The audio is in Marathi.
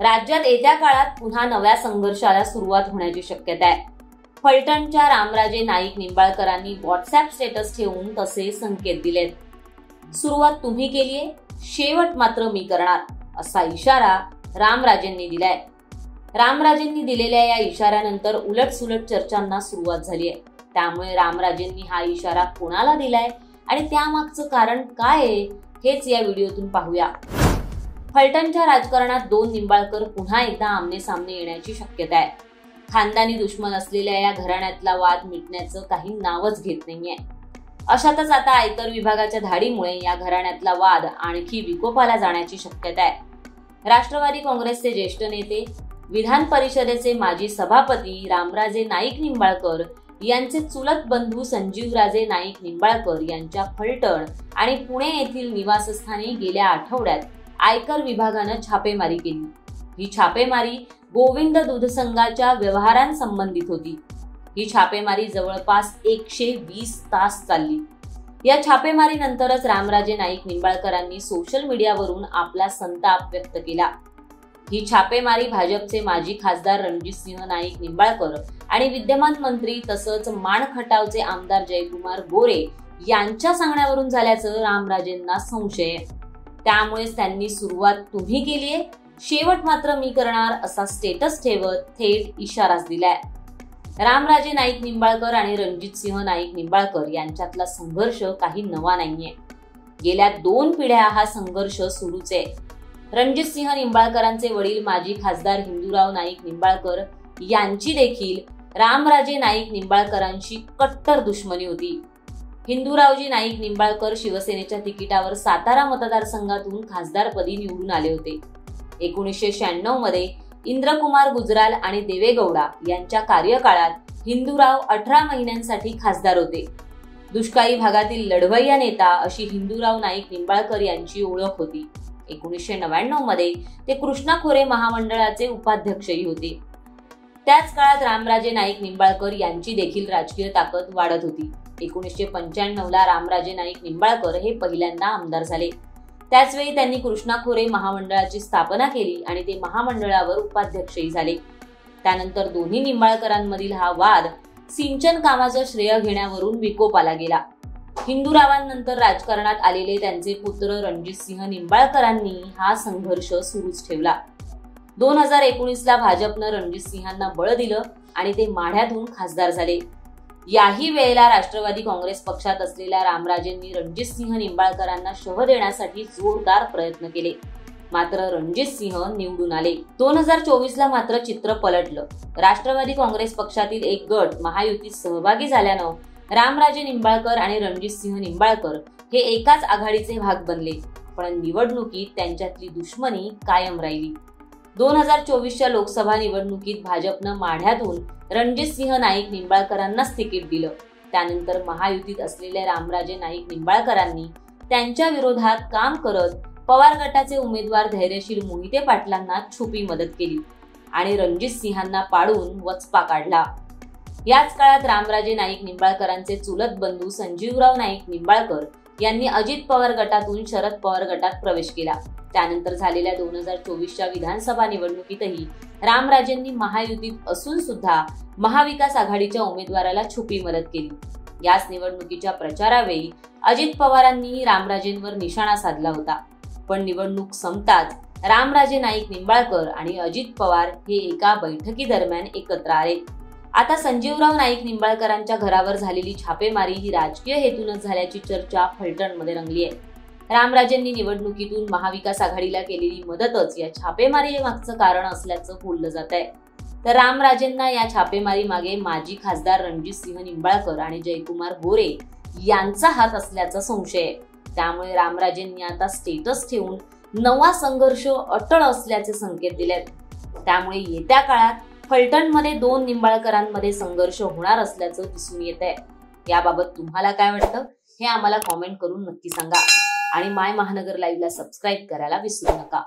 राज्यात येत्या काळात पुन्हा नव्या संघर्षाला सुरुवात होण्याची शक्यता आहे। फलटणच्या रामराजे नाईक निंबाळकरांनी व्हॉट्सअॅप स्टेटस ठेवून तसे संकेत दिलेत। सुरुवात तुम्ही केलीये, शेवट मात्र मी करणार, असा इशारा रामराजेंनी दिलाय। रामराजेंनी दिलेल्या या इशाऱ्यानंतर उलटसुलट चर्चांना सुरुवात झाली आहे। त्यामुळे रामराजेंनी हा इशारा कोणाला दिलाय आणि त्यामागचं कारण काय आहे हेच या व्हिडिओतून पाहूया। फलटणच्या राजकारणात दोन निंबाळकर पुन्हा एकदा आमने-सामने येण्याची शक्यता आहे। खानदानी दुश्मन असलेल्या या घराण्यातला वाद मिटण्याचं काही नावच घेत नाहीये। अशातच आता आयकर विभागाच्या धाडीमुळे या घराण्यातला वाद आणखी विकोपाला जाण्याची शक्यता आहे। राष्ट्रवादी काँग्रेसचे ज्येष्ठ नेते, विधान परिषदेचे माजी सभापती रामराजे नाईक निंबाळकर यांचे चुलत बंधू संजीवराजे नाईक निंबाळकर यांच्या फलटण आणि पुणे येथील निवासस्थानी गेल्या आठवड्यात आयकर विभागानं छापेमारी केली। ही छापेमारी गोविंद दूध संघाच्या व्यवहारांसंबंधित होती। ही छापेमारी जवळपास 120 तास चालली। या छापेमारीनंतरच रामराजे नाईक निंबाळकरांनी सोशल मीडियावरून आपला संताप व्यक्त केला। ही छापेमारी भाजपचे माजी खासदार रणजितसिंह नाईक निंबाळकर आणि विद्यमान मंत्री तसंच माण खटावचे आमदार जयकुमार गोरे यांच्या सांगण्यावरून झाल्याचं रामराजेंना संशय आहे। त्यामुळेच त्यांनी सुरुवात तुम्ही केलीये, शेवट मात्र मी करणार, असा स्टेटस ठेवत थेट इशाराच दिलाय। रामराजे नाईक निंबाळकर आणि रणजितसिंह नाईक निंबाळकर यांच्यातला संघर्ष काही नवा नाहीये। गेल्या 2 पिढ्या हा संघर्ष सुरूच आहे। रणजितसिंह निंबाळकरांचे वडील माजी खासदार हिंदूराव नाईक निंबाळकर यांची देखील रामराजे नाईक निंबाळकरांशी कट्टर दुश्मनी होती। हिंदूरावजी नाईक निंबाळकर शिवसेनेच्या तिकिटावर सातारा मतदारसंघातून खासदारपदी निवडून आले होते। 1996 मध्ये इंद्रकुमार गुजराल आणि देवेगौडा यांच्या कार्यकाळात हिंदूराव 18 महिन्यांसाठी खासदार होते। दुष्काळी भागातील लढवय्या नेता अशी हिंदूराव नाईक निंबाळकर यांची ओळख होती। 1999 मध्ये ते कृष्णा खोरे महामंडळाचे उपाध्यक्षही होते। त्याच काळात रामराजे नाईक निंबाळकर यांची देखील राजकीय ताकद वाढत होती। 1995 ला रामराजे नाईक निंबाळकर हे पहिल्यांदा आमदार झाले। त्याचवेळी त्यांनी कृष्णा खोरे महामंडळाची स्थापना केली आणि ते महामंडळावर उपाध्यक्षही झाले। त्यानंतर दोन्ही निंबाळकरांमधील हा वाद सिंचन कामाचं श्रेय घेण्यावरून विकोपाला गेला। हिंदूरावांनंतर राजकारणात आलेले त्यांचे पुत्र रणजितसिंह निंबाळकरांनी हा संघर्ष सुरूच ठेवला। 2019 ला भाजपनं रणजितसिंहांना बळ दिलं आणि ते माढ्यातून खासदार झाले। याही वेळेला राष्ट्रवादी काँग्रेस पक्षात असलेल्या रामराजेंनी रणजितसिंह निंबाळकरांना शह देण्यासाठी जोरदार प्रयत्न केले, मात्र रणजितसिंह निवडून आले। 2024 ला मात्र चित्र पलटलं। राष्ट्रवादी काँग्रेस पक्षातील एक गट महायुतीत सहभागी झाल्यानं रामराजे निंबाळकर आणि रणजितसिंह निंबाळकर हे एकाच आघाडीचे भाग बनले, पण निवडणुकीत त्यांच्यातली दुश्मनी कायम राहिली। 2024च्या लोकसभा निवडणुकीत भाजपनं माढ्यातून रणजितसिंह नाईक निंबाळकरांनाच तिकीट दिलं। त्यानंतर महायुतीत असलेल्या रामराजे नाईक निंबाळकरांनी त्यांच्या विरोधात काम करत पवार गटाचे उमेदवार धैर्यशील मोहिते पाटलांना छुपी मदत केली आणि रणजितसिंहांना पाडून वचपा काढला। याच काळात रामराजे नाईक निंबाळकरांचे चुलत बंधू संजीवराव नाईक निंबाळकर यांनी अजित पवार गटातून शरद पवार गटात प्रवेश केला। त्यानंतर झालेल्या 2024च्या विधानसभा निवडणुकीतही रामराजेंनी महायुतीत असून सुद्धा महाविकास आघाडीच्या उमेदवाराला छुपी मदत केली। याच निवडणुकीच्या प्रचारावेळी अजित पवारांनीही रामराजेंवर निशाणा साधला होता, पण निवडणूक संपताच रामराजे नाईक निंबाळकर आणि अजित पवार हे एका बैठकीदरम्यान एकत्र आले। आता संजीवराव नाईक निंबाळकरांच्या घरावर झालेली छापेमारी ही राजकीय हेतूनच झाल्याची चर्चा फलटणमध्ये रंगली आहे। रामराजेंनी निवडणुकीतून महाविकास आघाडीला केलेली मदतच या छापेमारी मागचं कारण असल्याचं बोललं जात आहे। तर रामराजेंना या छापेमारी मागे माजी खासदार रणजितसिंह निंबाळकर आणि जयकुमार गोरे यांचा हात असल्याचा संशय आहे। त्यामुळे रामराजेंनी आता स्टेटस ठेवून नवा संघर्ष अटळ असल्याचे संकेत दिलेत। त्यामुळे येत्या काळात फलटणमध्ये 2 निंबाळकरांमध्ये संघर्ष होणार असल्याचं दिसून येत आहे। याबाबत तुम्हाला काय वाटतं हे आम्हाला कॉमेंट करून नक्की सांगा आणि माय महानगर लाईव्हला सबस्क्राईब करायला विसरू नका।